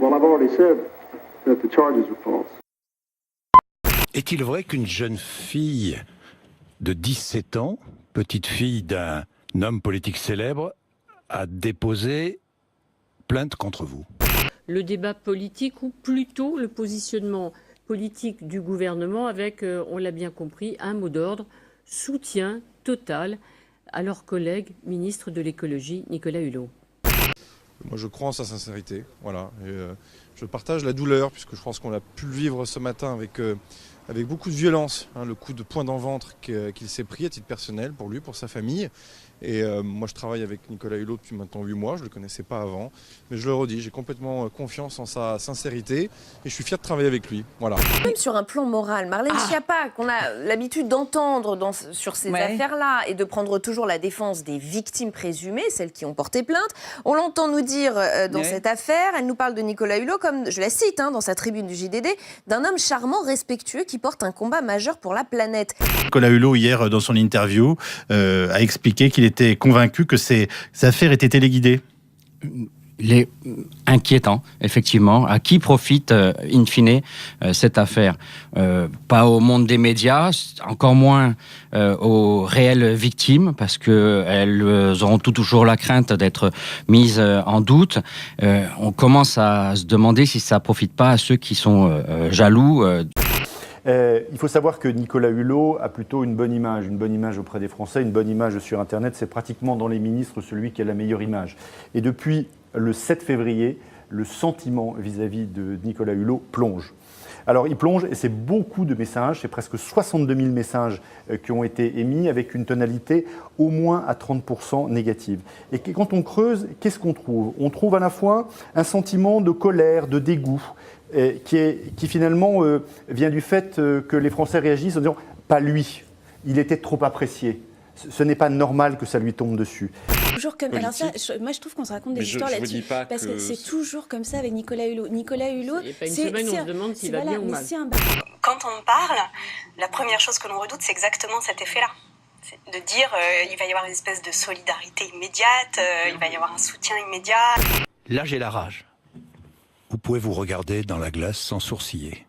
Well, I've already said that the charges are false. Est-il vrai qu'une jeune fille de 17 ans, petite fille d'un homme politique célèbre, a déposé plainte contre vous? Le débat politique ou plutôt le positionnement politique du gouvernement avec, on l'a bien compris, un mot d'ordre, soutien total à leur collègue ministre de l'écologie, Nicolas Hulot. Moi, je crois en sa sincérité, voilà. Et, je partage la douleur, puisque je pense qu'on a pu le vivre ce matin avec beaucoup de violence, hein, le coup de poing dans le ventre qu'il s'est pris à titre personnel pour lui, pour sa famille. Et moi, je travaille avec Nicolas Hulot depuis maintenant 8 mois, je ne le connaissais pas avant. Mais je le redis, j'ai complètement confiance en sa sincérité et je suis fier de travailler avec lui. Voilà. Même sur un plan moral, Marlène Schiappa, qu'on a l'habitude d'entendre sur ces affaires-là et de prendre toujours la défense des victimes présumées, celles qui ont porté plainte, on l'entend nous dire dans cette affaire, elle nous parle de Nicolas Hulot, comme je la cite dans sa tribune du JDD, d'un homme charmant, respectueux, qui porte un combat majeur pour la planète. Nicolas Hulot, hier, dans son interview, a expliqué qu'il était convaincu que ces affaires étaient téléguidées. Il est inquiétant, effectivement. À qui profite, in fine, cette affaire? Pas au monde des médias, encore moins aux réelles victimes, parce qu'elles auront toujours la crainte d'être mises en doute. On commence à se demander si ça ne profite pas à ceux qui sont jaloux. Il faut savoir que Nicolas Hulot a plutôt une bonne image auprès des Français, une bonne image sur Internet. C'est pratiquement dans les ministres celui qui a la meilleure image. Et depuis le 7 février, le sentiment vis-à-vis de Nicolas Hulot plonge. Alors il plonge et c'est beaucoup de messages, c'est presque 62 000 messages qui ont été émis avec une tonalité au moins à 30% négative. Et quand on creuse, qu'est-ce qu'on trouve? On trouve à la fois un sentiment de colère, de dégoût, qui finalement vient du fait que les Français réagissent en disant « pas lui, il était trop apprécié ». Ce n'est pas normal que ça lui tombe dessus. Toujours comme, alors ça, moi je trouve qu'on se raconte des histoires là-dessus, parce que c'est toujours comme ça avec Nicolas Hulot. Nicolas Hulot, c'est pas une semaine où on se demande s'il va bien ou mal. Quand on parle, la première chose que l'on redoute, c'est exactement cet effet-là. C'est de dire il va y avoir une espèce de solidarité immédiate, il va y avoir un soutien immédiat. Là, j'ai la rage. Vous pouvez vous regarder dans la glace sans sourciller.